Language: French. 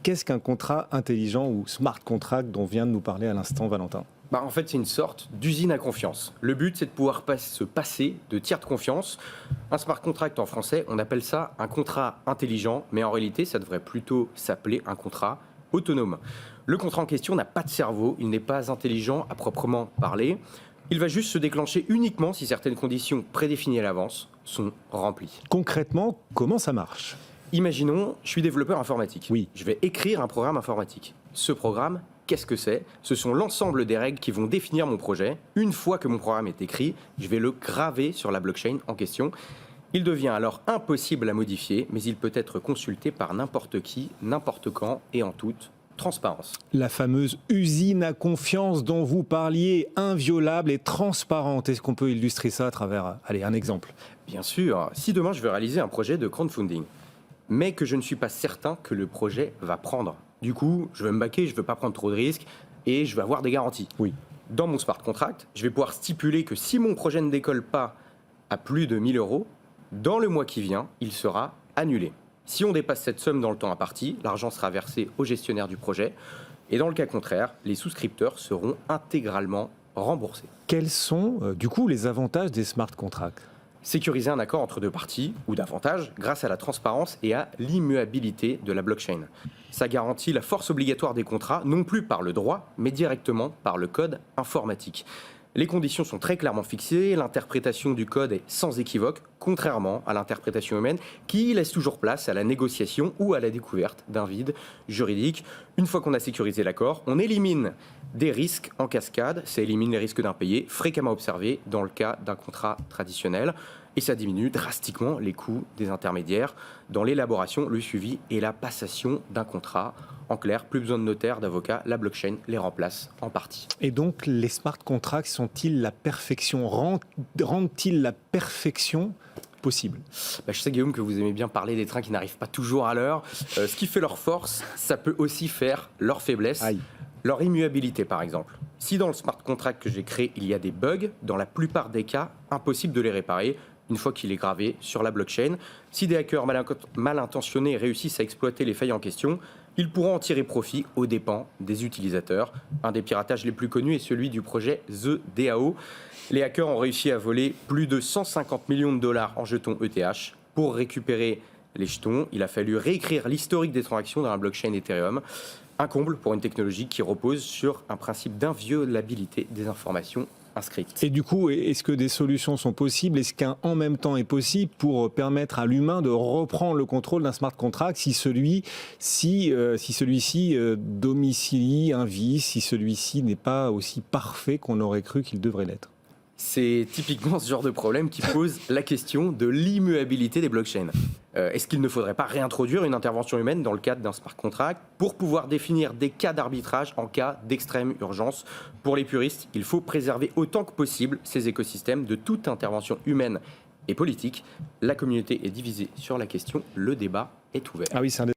qu'est-ce qu'un contrat intelligent ou smart contract dont vient de nous parler à l'instant Valentin? En fait, c'est une sorte d'usine à confiance. Le but, c'est de pouvoir se passer de tiers de confiance. Un smart contract en français, on appelle ça un contrat intelligent, mais en réalité, ça devrait plutôt s'appeler un contrat autonome. Le contrat en question n'a pas de cerveau, il n'est pas intelligent à proprement parler. Il va juste se déclencher uniquement si certaines conditions prédéfinies à l'avance sont remplies. Concrètement, comment ça marche? Imaginons, je suis développeur informatique. Oui. Je vais écrire un programme informatique. Ce programme, qu'est-ce que c'est? Ce sont l'ensemble des règles qui vont définir mon projet. Une fois que mon programme est écrit, je vais le graver sur la blockchain en question. Il devient alors impossible à modifier, mais il peut être consulté par n'importe qui, n'importe quand et en toute transparence. La fameuse usine à confiance dont vous parliez, inviolable et transparente. Est-ce qu'on peut illustrer ça à travers, un exemple? Bien sûr, si demain je veux réaliser un projet de crowdfunding, mais que je ne suis pas certain que le projet va prendre. Du coup, je veux me baquer, je ne veux pas prendre trop de risques et je veux avoir des garanties. Oui. Dans mon smart contract, je vais pouvoir stipuler que si mon projet ne décolle pas à plus de 1000 euros, dans le mois qui vient, il sera annulé. Si on dépasse cette somme dans le temps imparti, l'argent sera versé au gestionnaire du projet. Et dans le cas contraire, les souscripteurs seront intégralement remboursés. Quels sont, du coup, les avantages des smart contracts? Sécuriser un accord entre deux parties, ou davantage, grâce à la transparence et à l'immuabilité de la blockchain. Ça garantit la force obligatoire des contrats, non plus par le droit, mais directement par le code informatique. Les conditions sont très clairement fixées, l'interprétation du code est sans équivoque, contrairement à l'interprétation humaine qui laisse toujours place à la négociation ou à la découverte d'un vide juridique. Une fois qu'on a sécurisé l'accord, on élimine des risques en cascade, ça élimine les risques d'impayés fréquemment observés dans le cas d'un contrat traditionnel et ça diminue drastiquement les coûts des intermédiaires dans l'élaboration, le suivi et la passation d'un contrat. En clair, plus besoin de notaire, d'avocat, la blockchain les remplace en partie. Et donc, les smart contracts sont-ils la perfection? Rendent-ils la perfection possible? Je sais, Guillaume, que vous aimez bien parler des trains qui n'arrivent pas toujours à l'heure. Ce qui fait leur force, ça peut aussi faire leur faiblesse. Aïe. Leur immuabilité, par exemple. Si dans le smart contract que j'ai créé, il y a des bugs, dans la plupart des cas, impossible de les réparer une fois qu'il est gravé sur la blockchain. Si des hackers mal intentionnés réussissent à exploiter les failles en question, ils pourront en tirer profit aux dépens des utilisateurs. Un des piratages les plus connus est celui du projet The DAO. Les hackers ont réussi à voler plus de 150 millions de dollars en jetons ETH. Pour récupérer les jetons, il a fallu réécrire l'historique des transactions dans la blockchain Ethereum. Un comble pour une technologie qui repose sur un principe d'inviolabilité des informations inscrites. Et du coup, est-ce que des solutions sont possibles? Est-ce qu'un en même temps est possible pour permettre à l'humain de reprendre le contrôle d'un smart contract si celui-ci domicilie un vice, si celui-ci n'est pas aussi parfait qu'on aurait cru qu'il devrait l'être? C'est typiquement ce genre de problème qui pose la question de l'immuabilité des blockchains. Est-ce qu'il ne faudrait pas réintroduire une intervention humaine dans le cadre d'un smart contract pour pouvoir définir des cas d'arbitrage en cas d'extrême urgence? Pour les puristes, il faut préserver autant que possible ces écosystèmes de toute intervention humaine et politique. La communauté est divisée sur la question, le débat est ouvert. Ah oui, c'est un